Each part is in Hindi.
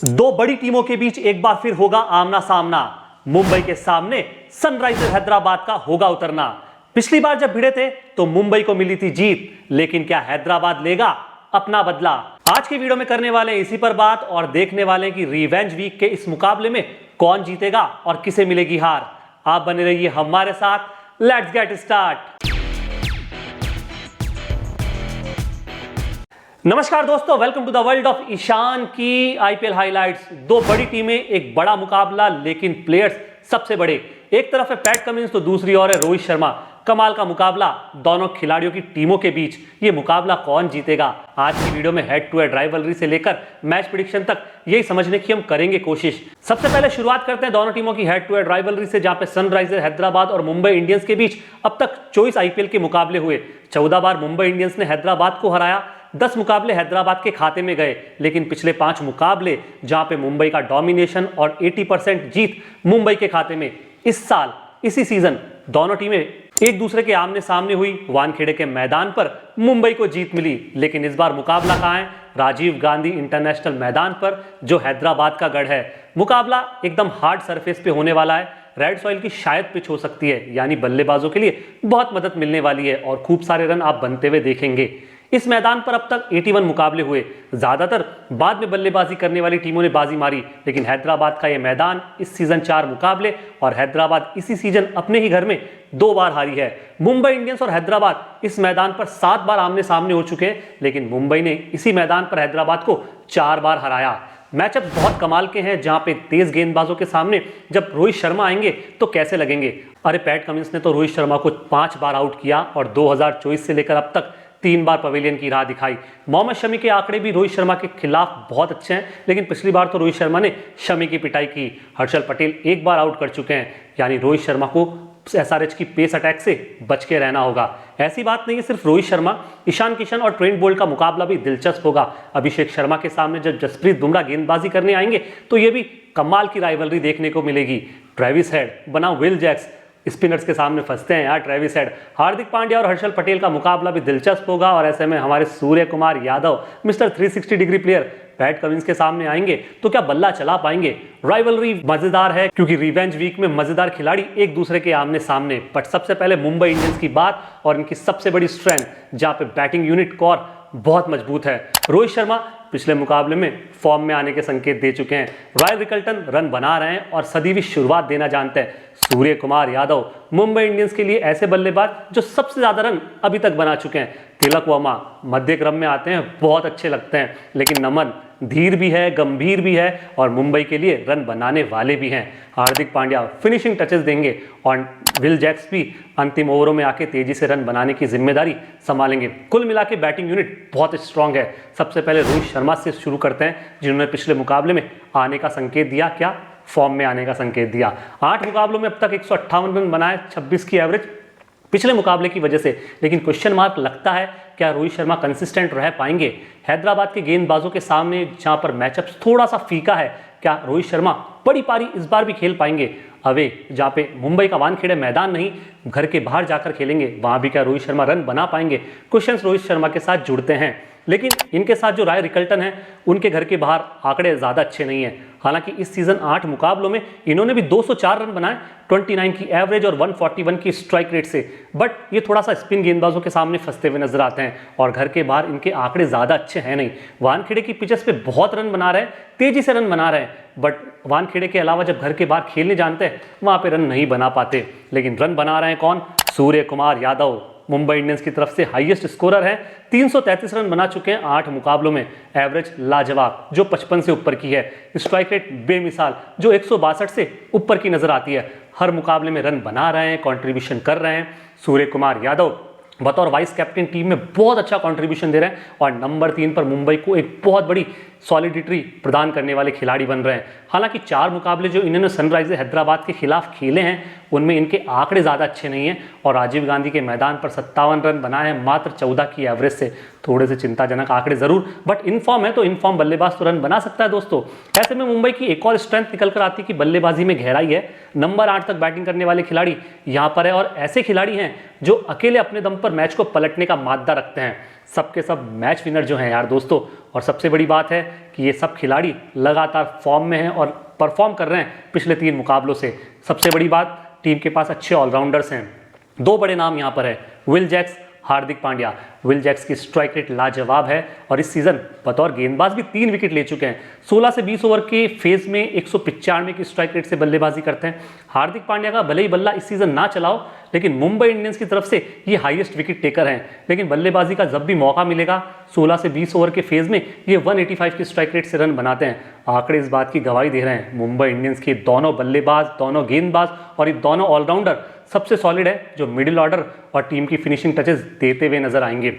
दो बड़ी टीमों के बीच एक बार फिर होगा आमना सामना। मुंबई के सामने सनराइजर हैदराबाद का होगा उतरना। पिछली बार जब भिड़े थे तो मुंबई को मिली थी जीत, लेकिन क्या हैदराबाद लेगा अपना बदला? आज की वीडियो में करने वाले हैं इसी पर बात और देखने वाले हैं कि रिवेंज वीक के इस मुकाबले में कौन जीतेगा और किसे मिलेगी हार। आप बने रहिए हमारे साथ। Let's get start. नमस्कार दोस्तों, welcome to the world of Ishan की आईपीएल हाइलाइट्स। दो बड़ी टीमें, एक बड़ा मुकाबला, लेकिन प्लेयर्स सबसे बड़े। एक तरफ है पैट कमिंस तो दूसरी ओर है रोहित शर्मा। कमाल का मुकाबला दोनों खिलाड़ियों की टीमों के बीच। ये मुकाबला कौन जीतेगा? आज की वीडियो में हेड टू हेड राइवलरी से लेकर मैच प्रेडिक्शन तक यही समझने की हम करेंगे कोशिश। सबसे पहले शुरुआत करते हैं दोनों टीमों की हेड टू हेड राइवलरी से, जहां पे सनराइजर हैदराबाद और मुंबई इंडियंस के बीच अब तक 24 आईपीएल के मुकाबले हुए। 14 बार मुंबई इंडियंस ने हैदराबाद को हराया, 10 मुकाबले हैदराबाद के खाते में गए। लेकिन पिछले 5 मुकाबले जहां पे मुंबई का डोमिनेशन और 80% जीत मुंबई के खाते में। इस साल इसी सीजन दोनों टीमें एक दूसरे के आमने सामने हुई। वानखेड़े के मैदान पर मुंबई को जीत मिली, लेकिन इस बार मुकाबला कहां है? राजीव गांधी इंटरनेशनल मैदान पर, जो हैदराबाद का गढ़ है। मुकाबला एकदम हार्ड सरफेस पे होने वाला है। रेड सॉइल की शायद पिच हो सकती है, यानी बल्लेबाजों के लिए बहुत मदद मिलने वाली है और खूब सारे रन आप बनते हुए देखेंगे। इस मैदान पर अब तक 81 मुकाबले हुए। ज्यादातर बाद में बल्लेबाजी करने वाली टीमों ने बाजी मारी, लेकिन हैदराबाद का यह मैदान इस सीजन 4 मुकाबले और हैदराबाद इसी सीजन अपने ही घर में 2 बार हारी है। मुंबई इंडियंस और हैदराबाद इस मैदान पर 7 बार आमने सामने हो चुके हैं, लेकिन मुंबई ने इसी मैदान पर हैदराबाद को 4 बार हराया। मैचअप बहुत कमाल के हैं, जहां पे तेज गेंदबाजों के सामने जब रोहित शर्मा आएंगे तो कैसे लगेंगे। अरे पैट कमिंस ने तो रोहित शर्मा को 5 बार आउट किया और 2024 से लेकर अब तक 3 बार पवेलियन की राह दिखाई। मोहम्मद शमी के आंकड़े भी रोहित शर्मा के खिलाफ बहुत अच्छे हैं, लेकिन पिछली बार तो रोहित शर्मा ने शमी की पिटाई की। हर्षल पटेल 1 बार आउट कर चुके हैं, यानी रोहित शर्मा को एसआरएच की पेस अटैक से बच के रहना होगा। ऐसी बात नहीं है सिर्फ रोहित शर्मा, ईशान किशन और ट्रेंट बोल्ट का मुकाबला भी दिलचस्प होगा। अभिषेक शर्मा के सामने जब जसप्रीत बुमराह गेंदबाजी करने आएंगे तो ये भी कमाल की राइवलरी देखने को मिलेगी। ट्रेविस हेड बनाम विल जैक्स, स्पिनर्स के सामने फंसते हैं यार ट्रेविस हेड। हार्दिक पांड्या और हर्षल पटेल का मुकाबला भी दिलचस्प होगा और ऐसे में हमारे Surya Kumar Yadav mister 360 degree player Pat Cummins के सामने आएंगे तो क्या बल्ला चला पाएंगे? राइवलरी मजेदार है क्योंकि रिवेंज वीक में मजेदार खिलाड़ी एक दूसरे के आमने सामने। बट सबसे पहले मुंबई इंडियंस की बात और इनकी सबसे बड़ी स्ट्रेंथ, जहां पे बैटिंग यूनिट कोर बहुत मजबूत है। रोहित शर्मा पिछले मुकाबले में फॉर्म में आने के संकेत दे चुके हैं। रॉयल रिकल्टन रन बना रहे हैं और सदीवी शुरुआत देना जानते हैं। सूर्य कुमार यादव मुंबई इंडियंस के लिए ऐसे बल्लेबाज जो सबसे ज्यादा रन अभी तक बना चुके हैं। तिलक वर्मा मध्य क्रम में आते हैं, बहुत अच्छे लगते हैं, लेकिन नमन धीर भी है, गंभीर भी है और मुंबई के लिए रन बनाने वाले भी हैं। हार्दिक पांड्या फिनिशिंग टचेस देंगे और विल जैक्स भी अंतिम ओवरों में आके तेजी से रन बनाने की जिम्मेदारी संभालेंगे। कुल मिला के बैटिंग यूनिट बहुत स्ट्रांग है। सबसे पहले रोहित शर्मा से शुरू करते हैं, जिन्होंने पिछले मुकाबले में आने का संकेत दिया। क्या? फॉर्म में आने का संकेत दिया। 8 मुकाबलों में अब तक 158 रन बनाए, 26 की एवरेज पिछले मुकाबले की वजह से। लेकिन क्वेश्चन मार्क लगता है, क्या रोहित शर्मा कंसिस्टेंट रह पाएंगे हैदराबाद के गेंदबाजों के सामने, जहां पर मैचअप थोड़ा सा फीका है? क्या रोहित शर्मा बड़ी पारी इस बार भी खेल पाएंगे? अवे जहां पे मुंबई का वानखेड़े मैदान नहीं, घर के बाहर जाकर खेलेंगे, वहां भी क्या रोहित शर्मा रन बना पाएंगे? क्वेश्चंस रोहित शर्मा के साथ जुड़ते हैं। लेकिन इनके साथ जो राय रिकल्टन है, उनके घर के बाहर आंकड़े ज्यादा अच्छे नहीं है। हालांकि इस सीजन 8 मुकाबलों में इन्होंने भी 204 रन बनाए, 29 की एवरेज और 141 की स्ट्राइक रेट से। बट ये थोड़ा सा स्पिन गेंदबाजों के सामने फंसते हुए नजर आते हैं और घर के बाहर इनके आंकड़े ज्यादा अच्छे हैं नहीं। वानखेड़े की पिचेस पे बहुत रन बना रहे हैं, तेजी से रन बना रहे हैं, बट वानखेड़े के अलावा जब घर के बाहर खेलने जानते हैं वहां पे रन नहीं बना पाते। लेकिन रन बना रहे हैं कौन? सूर्य कुमार यादव मुंबई इंडियंस की तरफ से हाईएस्ट स्कोरर हैं। 333 रन बना चुके हैं 8 मुकाबलों में। एवरेज लाजवाब जो 55 से ऊपर की है। स्ट्राइक रेट बेमिसाल जो 162 से ऊपर की नजर आती है। हर मुकाबले में रन बना रहे हैं, कंट्रीब्यूशन कर रहे हैं। सूर्य कुमार यादव बतौर वाइस कैप्टन टीम में बहुत अच्छा कंट्रीब्यूशन दे रहे हैं और नंबर 3 पर मुंबई को एक बहुत बड़ी सॉलिडिटी प्रदान करने वाले खिलाड़ी बन रहे हैं। हालांकि 4 मुकाबले जो इन्होंने सनराइजर हैदराबाद के खिलाफ खेले हैं, उनमें इनके आंकड़े ज़्यादा अच्छे नहीं हैं और राजीव गांधी के मैदान पर 57 रन बनाए हैं मात्र 14 की एवरेज से। थोड़े से चिंताजनक आंकड़े जरूर, बट इनफॉर्म है तो इनफॉर्म बल्लेबाज तो रन बना सकता है दोस्तों। ऐसे में मुंबई की एक और स्ट्रेंथ निकल कर आती है कि बल्लेबाजी में गहराई है। नंबर 8 तक बैटिंग करने वाले खिलाड़ी यहाँ पर है और ऐसे खिलाड़ी हैं जो अकेले अपने दम पर मैच को पलटने का मादा रखते हैं। सबके सब मैच विनर जो हैं यार दोस्तों। और सबसे बड़ी बात है कि ये सब खिलाड़ी लगातार फॉर्म में हैं और परफॉर्म कर रहे हैं पिछले 3 मुकाबलों से। सबसे बड़ी बात, टीम के पास अच्छे ऑलराउंडर्स हैं। 2 बड़े नाम यहाँ पर है, Will Jacks, Hardik Pandya. Will Jacks की स्ट्राइक रेट लाजवाब है और इस सीजन बतौर गेंदबाज भी 3 विकेट ले चुके हैं। 16 से 20 ओवर के फेज में 195 की स्ट्राइक रेट से बल्लेबाजी करते हैं। हार्दिक पांड्या का भले ही बल्ला इस सीजन ना चलाओ, लेकिन मुंबई इंडियंस की तरफ से ये हाईएस्ट विकेट टेकर हैं। लेकिन बल्लेबाजी का जब भी मौका मिलेगा 16 से 20 ओवर के फेज में ये 185 की स्ट्राइक रेट से रन बनाते हैं। आंकड़े इस बात की गवाही दे रहे हैं, मुंबई इंडियंस के दोनों बल्लेबाज, दोनों गेंदबाज और ये दोनों ऑलराउंडर सबसे सॉलिड है जो मिडिल ऑर्डर और टीम की फिनिशिंग टचेस देते हुए नजर आएंगे।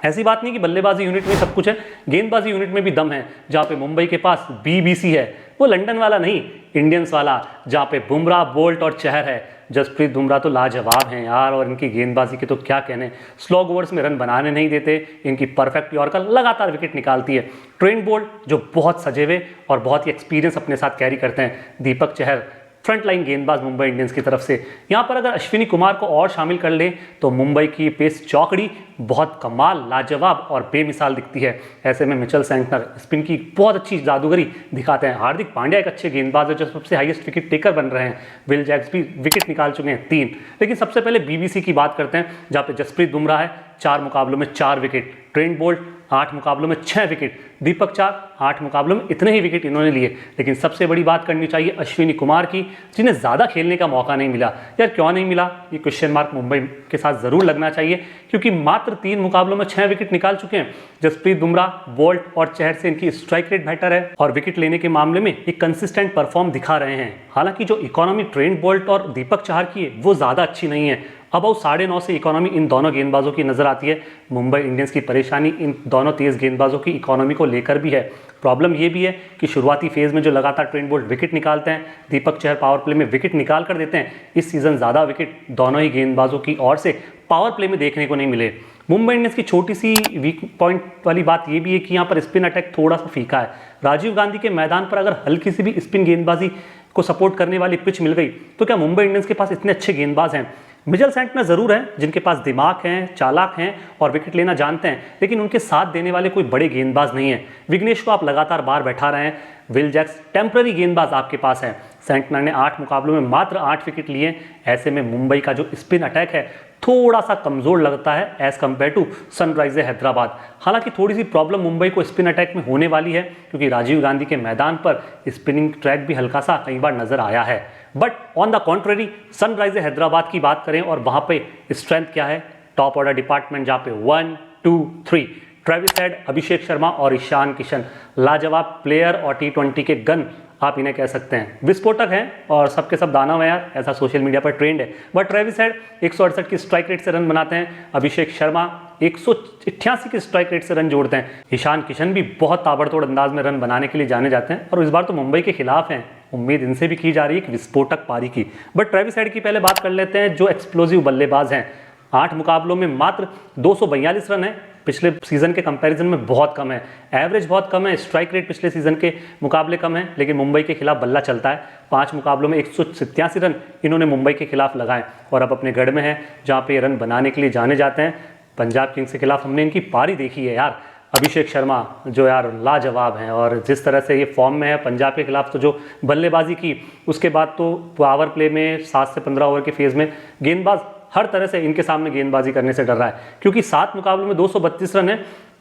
ऐसी बात नहीं कि बल्लेबाजी यूनिट में सब कुछ है, गेंदबाजी यूनिट में भी दम है। जहाँ पे मुंबई के पास बीबीसी है, वो लंदन वाला नहीं, इंडियंस वाला, जहाँ पे बुमराह, बोल्ट और चहर है। जसप्रीत बुमराह तो लाजवाब हैं यार, और इनकी गेंदबाजी के तो क्या कहने, स्लॉग ओवर्स में रन बनाने नहीं देते, इनकी परफेक्ट यॉर्कर लगातार विकेट निकालती है। ट्रेंट बोल्ट जो बहुत सजे हुए और बहुत ही एक्सपीरियंस अपने साथ कैरी करते हैं। दीपक चहर फ्रंट लाइन गेंदबाज मुंबई इंडियंस की तरफ से। यहाँ पर अगर अश्विनी कुमार को और शामिल कर लें तो मुंबई की पेस चौकड़ी बहुत कमाल, लाजवाब और बेमिसाल दिखती है। ऐसे में मिचेल सेंटनर स्पिन की बहुत अच्छी जादूगरी दिखाते हैं। हार्दिक पांड्या एक अच्छे गेंदबाज है जो सबसे हाईएस्ट विकेट टेकर बन रहे हैं। विल जैक्स भी विकेट निकाल चुके हैं 3। लेकिन सबसे पहले बीबीसी की बात करते हैं, जहाँ पे जसप्रीत बुमराह है 4 मुकाबलों में 4 विकेट, ट्रेंट बोल्ट 8 मुकाबलों में 6 विकेट, दीपक चहर 8 मुकाबलों में इतने ही विकेट इन्होंने लिए। लेकिन सबसे बड़ी बात करनी चाहिए अश्विनी कुमार की, जिन्हें ज़्यादा खेलने का मौका नहीं मिला। यार क्यों नहीं मिला, ये क्वेश्चन मार्क मुंबई के साथ ज़रूर लगना चाहिए, क्योंकि मात्र 3 मुकाबलों में 6 विकेट निकाल चुके हैं। जसप्रीत बुमराह, बोल्ट और चहर से इनकी स्ट्राइक रेट बेटर है और विकेट लेने के मामले में एक कंसिस्टेंट परफॉर्म दिखा रहे हैं। हालांकि जो इकोनॉमी ट्रेंट बोल्ट और दीपक चहर की है वो ज़्यादा अच्छी नहीं है। अबाउट 9.5 से इकोनॉमी इन दोनों गेंदबाजों की नजर आती है। मुंबई इंडियंस की परेशानी इन दोनों तेज गेंदबाजों की इकोनॉमी को लेकर भी है। प्रॉब्लम ये भी है कि शुरुआती फेज में जो लगातार ट्रेंट बोल्ट विकेट निकालते हैं, दीपक चहर पावर प्ले में विकेट निकाल कर देते हैं। इस सीजन ज़्यादा विकेट दोनों ही गेंदबाजों की ओर से पावर प्ले में देखने को नहीं मिले। मुंबई इंडियंस की छोटी सी वीक पॉइंट वाली बात ये भी है कि यहाँ पर स्पिन अटैक थोड़ा सा फीका है। राजीव गांधी के मैदान पर अगर हल्की सी भी स्पिन गेंदबाजी को सपोर्ट करने वाली पिच मिल गई तो क्या मुंबई इंडियंस के पास इतने अच्छे गेंदबाज हैं? मिचेल सेंटनर जरूर हैं जिनके पास दिमाग हैं, चालाक हैं और विकेट लेना जानते हैं, लेकिन उनके साथ देने वाले कोई बड़े गेंदबाज नहीं है। विघ्नेश को आप लगातार बाहर बैठा रहे हैं। विल जैक्स टेम्पररी गेंदबाज आपके पास है। सेंटनर ने 8 मुकाबलों में मात्र 8 विकेट लिए। ऐसे में मुंबई का जो स्पिन अटैक है थोड़ा सा कमजोर लगता है as compare to Sunrisers Hyderabad. हालांकि थोड़ी सी प्रॉब्लम मुंबई को स्पिन अटैक में होने वाली है, क्योंकि राजीव गांधी के मैदान पर स्पिनिंग ट्रैक भी हल्का सा कई बार नजर आया है। But on the contrary Sunrisers Hyderabad की बात करें और वहां पे स्ट्रेंथ क्या है, टॉप ऑर्डर डिपार्टमेंट जहां पे 1, 2, 3 ट्रेविस हेड, अभिषेक शर्मा और ईशान किशन लाजवाब प्लेयर और T20 के गन आप इन्हें कह सकते हैं। विस्फोटक हैं और सबके सब दानव हैं यार, ऐसा सोशल मीडिया पर ट्रेंड है। बट ट्रेविस हेड 168 की स्ट्राइक रेट से रन बनाते हैं। अभिषेक शर्मा 188 की स्ट्राइक रेट से रन जोड़ते हैं। ईशान किशन भी बहुत ताबड़तोड़ अंदाज में रन बनाने के लिए जाने जाते हैं और इस बार तो मुंबई के खिलाफ हैं। उम्मीद इनसे भी की जा रही है एक विस्फोटक पारी की। बट ट्रेविस हेड की पहले बात कर लेते हैं जो एक्सप्लोजिव बल्लेबाज हैं। 8 मुकाबलों में मात्र 242 रन है, पिछले सीजन के कंपैरिजन में बहुत कम है। एवरेज बहुत कम है, स्ट्राइक रेट पिछले सीजन के मुकाबले कम है, लेकिन मुंबई के खिलाफ बल्ला चलता है। 5 मुकाबलों में 187 रन इन्होंने मुंबई के खिलाफ लगाए और अब अपने गढ़ में है जहां पे रन बनाने के लिए जाने जाते हैं। पंजाब किंग्स के खिलाफ हमने इनकी पारी देखी है यार। अभिषेक शर्मा जो यार लाजवाब हैं और जिस तरह से ये फॉर्म में है पंजाब के खिलाफ, तो जो बल्लेबाजी की उसके बाद तो पावर प्ले में 7 से 15 ओवर के फेज में गेंदबाज हर तरह से इनके सामने गेंदबाजी करने से डर रहा है, क्योंकि 7 मुकाबलों में 232 रन है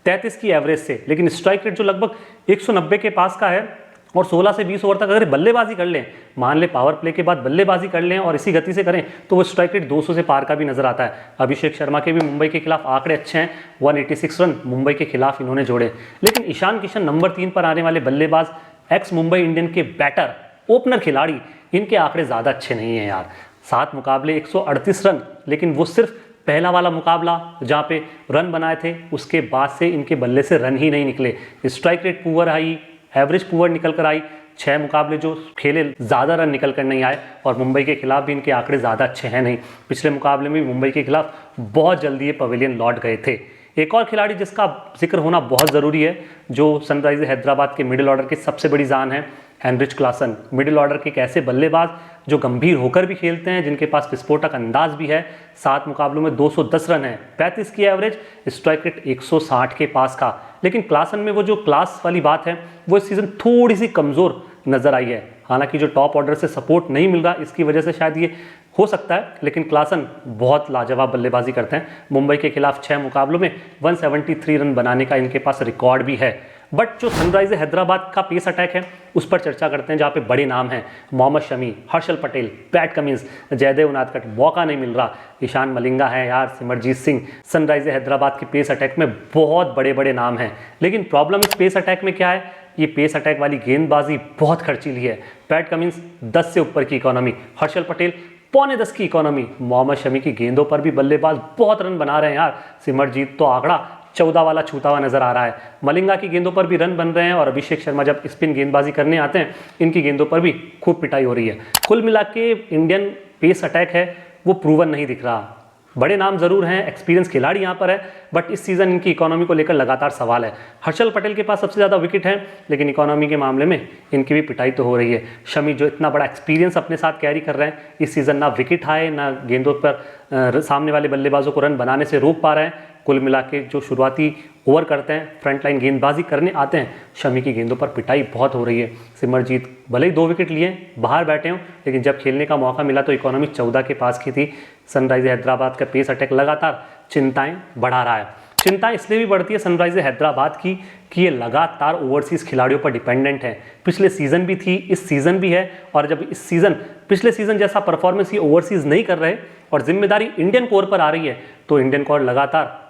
33 की एवरेज से, लेकिन स्ट्राइक रेट जो लगभग 190 के पास का है और 16 से 20 ओवर तक अगर बल्लेबाजी कर लें, मान ले पावर प्ले के बाद बल्लेबाजी कर लें और इसी गति से करें तो वो स्ट्राइक रेट 200 से पार का भी नजर आता है। अभिषेक शर्मा के भी मुंबई के खिलाफ आंकड़े अच्छे हैं, 186 रन मुंबई के खिलाफ इन्होंने जोड़े। लेकिन ईशान किशन नंबर 3 पर आने वाले बल्लेबाज, एक्स मुंबई इंडियन के बैटर, ओपनर खिलाड़ी, इनके आंकड़े ज़्यादा अच्छे नहीं हैं यार। 7 मुकाबले 138 रन, लेकिन वो सिर्फ पहला वाला मुकाबला जहाँ पे रन बनाए थे उसके बाद से इनके बल्ले से रन ही नहीं निकले। स्ट्राइक रेट पुअर आई, एवरेज पुअर निकल कर आई। 6 मुकाबले जो खेले ज़्यादा रन निकल कर नहीं आए और मुंबई के खिलाफ भी इनके आंकड़े ज़्यादा अच्छे हैं नहीं। पिछले मुकाबले में भी मुंबई के खिलाफ बहुत जल्दी ये पवेलियन लौट गए थे। एक और खिलाड़ी जिसका जिक्र होना बहुत ज़रूरी है, जो सनराइजर्स हैदराबाद के मिडिल ऑर्डर की सबसे बड़ी जान है, हेनरिच क्लासन, मिडिल ऑर्डर के एक ऐसे बल्लेबाज जो गंभीर होकर भी खेलते हैं, जिनके पास विस्फोटक अंदाज भी है। 7 मुकाबलों में 210 रन है, 35 की एवरेज, स्ट्राइक रेट 160 के पास का। लेकिन क्लासन में वो जो क्लास वाली बात है वो इस सीज़न थोड़ी सी कमज़ोर नज़र आई है। हालांकि जो टॉप ऑर्डर से सपोर्ट नहीं मिल रहा, इसकी वजह से शायद ये हो सकता है, लेकिन क्लासन बहुत लाजवाब बल्लेबाजी करते हैं। मुंबई के खिलाफ 6 मुकाबलों में 173 रन बनाने का इनके पास रिकॉर्ड भी है। बट जो सनराइजर्स हैदराबाद का पेस अटैक है उस पर चर्चा करते हैं, जहाँ पे बड़े नाम हैं मोहम्मद शमी, हर्षल पटेल, पैट कमिंस, जयदेव उनादकट, मौका नहीं मिल रहा। ईशान मलिंगा है यार, सिमरजीत सिंह। सनराइजर्स हैदराबाद के पेस अटैक में बहुत बड़े बड़े नाम हैं, लेकिन प्रॉब्लम इस पेस अटैक में क्या है, ये पेस अटैक वाली गेंदबाजी बहुत खर्चीली है। पैट कमिंस 10 से ऊपर की इकोनॉमी, हर्षल पटेल 9.25 की इकोनॉमी, मोहम्मद शमी की गेंदों पर भी बल्लेबाज बहुत रन बना रहे हैं यार। सिमरजीत तो आंकड़ा 14 वाला छूता हुआ नजर आ रहा है। मलिंगा की गेंदों पर भी रन बन रहे हैं और अभिषेक शर्मा जब स्पिन गेंदबाजी करने आते हैं, इनकी गेंदों पर भी खूब पिटाई हो रही है। कुल मिला के इंडियन पेस अटैक है वो प्रूवन नहीं दिख रहा। बड़े नाम जरूर हैं, एक्सपीरियंस खिलाड़ी यहाँ पर है, बट इस सीज़न इनकी इकोनॉमी को लेकर लगातार सवाल है। हर्षल पटेल के पास सबसे ज़्यादा विकेट हैं, लेकिन इकोनॉमी के मामले में इनकी भी पिटाई तो हो रही है। शमी जो इतना बड़ा एक्सपीरियंस अपने साथ कैरी कर रहे हैं, इस सीज़न ना विकेट आए ना गेंदों पर सामने वाले बल्लेबाजों को रन बनाने से रोक पा रहे हैं। कुल मिला के जो शुरुआती ओवर करते हैं, फ्रंट लाइन गेंदबाजी करने आते हैं, शमी की गेंदों पर पिटाई बहुत हो रही है। सिमरजीत भले ही 2 विकेट लिए, बाहर बैठे हों, लेकिन जब खेलने का मौका मिला तो इकोनॉमी 14 के पास की थी। सनराइजर्स हैदराबाद का पेस अटैक लगातार चिंताएं बढ़ा रहा है। चिंता इसलिए भी बढ़ती है सनराइजर्स हैदराबाद की कि ये लगातार ओवरसीज़ खिलाड़ियों पर डिपेंडेंट है। पिछले सीज़न भी थी, इस सीज़न भी है, और जब इस सीज़न पिछले सीज़न जैसा परफॉर्मेंस ये ओवरसीज़ नहीं कर रहे और जिम्मेदारी इंडियन कोर पर आ रही है, तो इंडियन कोर लगातार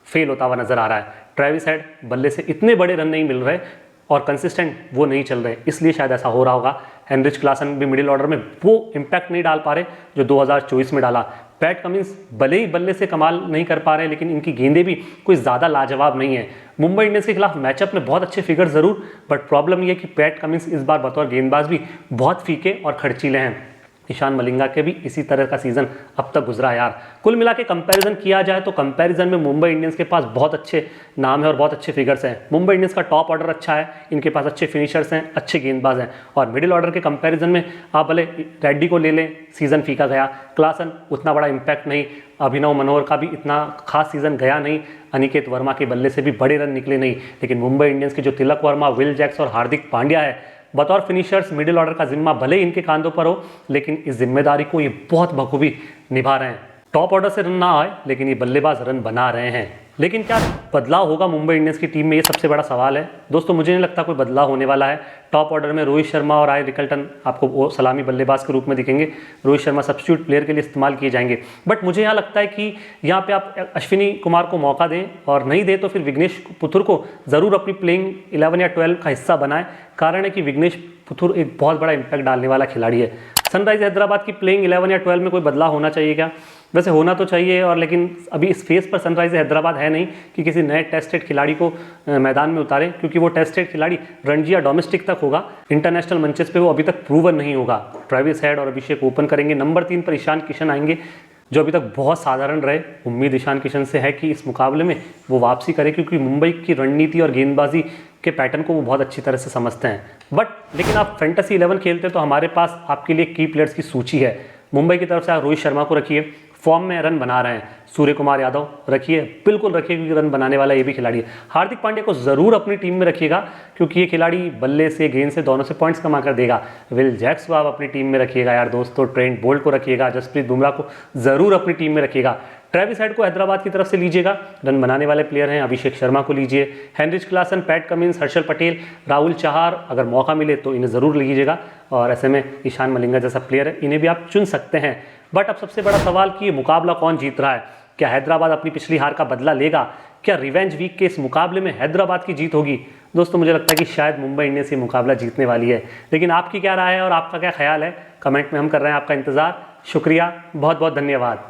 फेल होता हुआ नजर आ रहा है। ट्रेविस हेड बल्ले से इतने बड़े रन नहीं मिल रहे और कंसिस्टेंट वो नहीं चल रहे, इसलिए शायद ऐसा हो रहा होगा। हेनरिच क्लासन भी मिडिल ऑर्डर में वो इम्पैक्ट नहीं डाल पा रहे जो 2024 में डाला। पैट कमिंस भले ही बल्ले से कमाल नहीं कर पा रहे, लेकिन इनकी गेंदें भी कोई ज़्यादा लाजवाब नहीं है। मुंबई इंडियंस के खिलाफ मैचअप में बहुत अच्छे फिगर ज़रूर, बट प्रॉब्लम ये है कि पैट कमिंस इस बार बतौर गेंदबाज भी बहुत फीके और खर्चीले हैं। ईशान मलिंगा के भी इसी तरह का सीजन अब तक गुजरा है यार। कुल मिला के कंपैरिजन किया जाए तो कंपैरिजन में मुंबई इंडियंस के पास बहुत अच्छे नाम है और बहुत अच्छे फिगर्स हैं। मुंबई इंडियंस का टॉप ऑर्डर अच्छा है, इनके पास अच्छे फिनिशर्स हैं, अच्छे गेंदबाज हैं, और मिडिल ऑर्डर के कंपैरिजन में आप भले रेड्डी को ले लें, सीजन फीका गया। क्लासन उतना बड़ा इंपैक्ट नहीं, अभिनव मनोहर का भी इतना खास सीजन गया नहीं, अनिकेत वर्मा के बल्ले से भी बड़े रन निकले नहीं। लेकिन मुंबई इंडियंस के जो तिलक वर्मा, विल जैक्स और हार्दिक पांड्या है, बतौर फिनिशर्स मिडिल ऑर्डर का जिम्मा भले ही इनके कांधों पर हो, लेकिन इस जिम्मेदारी को ये बहुत बखूबी निभा रहे हैं। टॉप ऑर्डर से रन ना आए, लेकिन ये बल्लेबाज रन बना रहे हैं। लेकिन क्या बदलाव होगा मुंबई इंडियंस की टीम में, ये सबसे बड़ा सवाल है दोस्तों। मुझे नहीं लगता कोई बदलाव होने वाला है। टॉप ऑर्डर में रोहित शर्मा और आई रिकल्टन आपको वो सलामी बल्लेबाज के रूप में दिखेंगे। रोहित शर्मा सब्स्टिट्यूट प्लेयर के लिए इस्तेमाल किए जाएंगे, बट मुझे यहाँ लगता है कि यहाँ पे आप अश्विनी कुमार को मौका दें, और नहीं दें तो फिर विघ्नेश पुथुर को ज़रूर अपनी प्लेइंग 11 या 12 का हिस्सा बनाएं। कारण है कि विघ्नेश पुथुर एक बहुत बड़ा इंपैक्ट डालने वाला खिलाड़ी है। सनराइजर्स हैदराबाद की प्लेइंग 11 या 12 में कोई बदलाव होना चाहिए क्या? वैसे होना तो चाहिए, और लेकिन अभी इस फेस पर सनराइजर्स हैदराबाद है नहीं कि किसी नए टेस्टेड खिलाड़ी को मैदान में उतारे, क्योंकि वो टेस्टेड खिलाड़ी रणजी या डोमेस्टिक तक होगा, इंटरनेशनल मंचेस पे वो अभी तक प्रूवन नहीं होगा। ट्रेविस हेड और अभिषेक ओपन करेंगे, नंबर 3 पर ईशान किशन आएंगे, जो अभी तक बहुत साधारण रहे। उम्मीद ईशान किशन से है कि इस मुकाबले में वो वापसी करे, क्योंकि मुंबई की रणनीति और गेंदबाजी के पैटर्न को वो बहुत अच्छी तरह से समझते हैं। बट लेकिन आप फैंटेसी 11 खेलते हैं तो हमारे पास आपके लिए की प्लेयर्स की सूची है। मुंबई की तरफ से आप रोहित शर्मा को रखिए, फॉर्म में रन बना रहे हैं। सूर्य कुमार यादव रखिए, बिल्कुल रखिए, क्योंकि रन बनाने वाला ये भी खिलाड़ी है। हार्दिक पांड्या को ज़रूर अपनी टीम में रखिएगा, क्योंकि ये खिलाड़ी बल्ले से, गेंद से, दोनों से पॉइंट्स कमा कर देगा। विल जैक्स को आप अपनी टीम में रखिएगा यार दोस्तों। ट्रेंट बोल्ट को रखिएगा, जसप्रीत बुमराह को ज़रूर अपनी टीम में रखिएगा। ट्रेविस हेड को हैदराबाद की तरफ से लीजिएगा, रन बनाने वाले प्लेयर हैं। अभिषेक शर्मा को लीजिए, Heinrich Klaasen, Pat Cummins, Harshal Patel, Rahul Chahar, अगर मौका मिले तो इन्हें ज़रूर लीजिएगा। और ऐसे में ईशान मलिंगा जैसा प्लेयर है, इन्हें भी आप चुन सकते हैं। बट अब सबसे बड़ा सवाल कि ये मुकाबला कौन जीत रहा है? क्या हैदराबाद अपनी पिछली हार का बदला लेगा? क्या रिवेंज वीक के इस मुकाबले में हैदराबाद की जीत होगी? दोस्तों मुझे लगता है कि शायद मुंबई इंडियंस ये मुकाबला जीतने वाली है। लेकिन आपकी क्या राय है और आपका क्या ख्याल है? कमेंट में हम कर रहे हैं आपका इंतज़ार। शुक्रिया, बहुत बहुत धन्यवाद।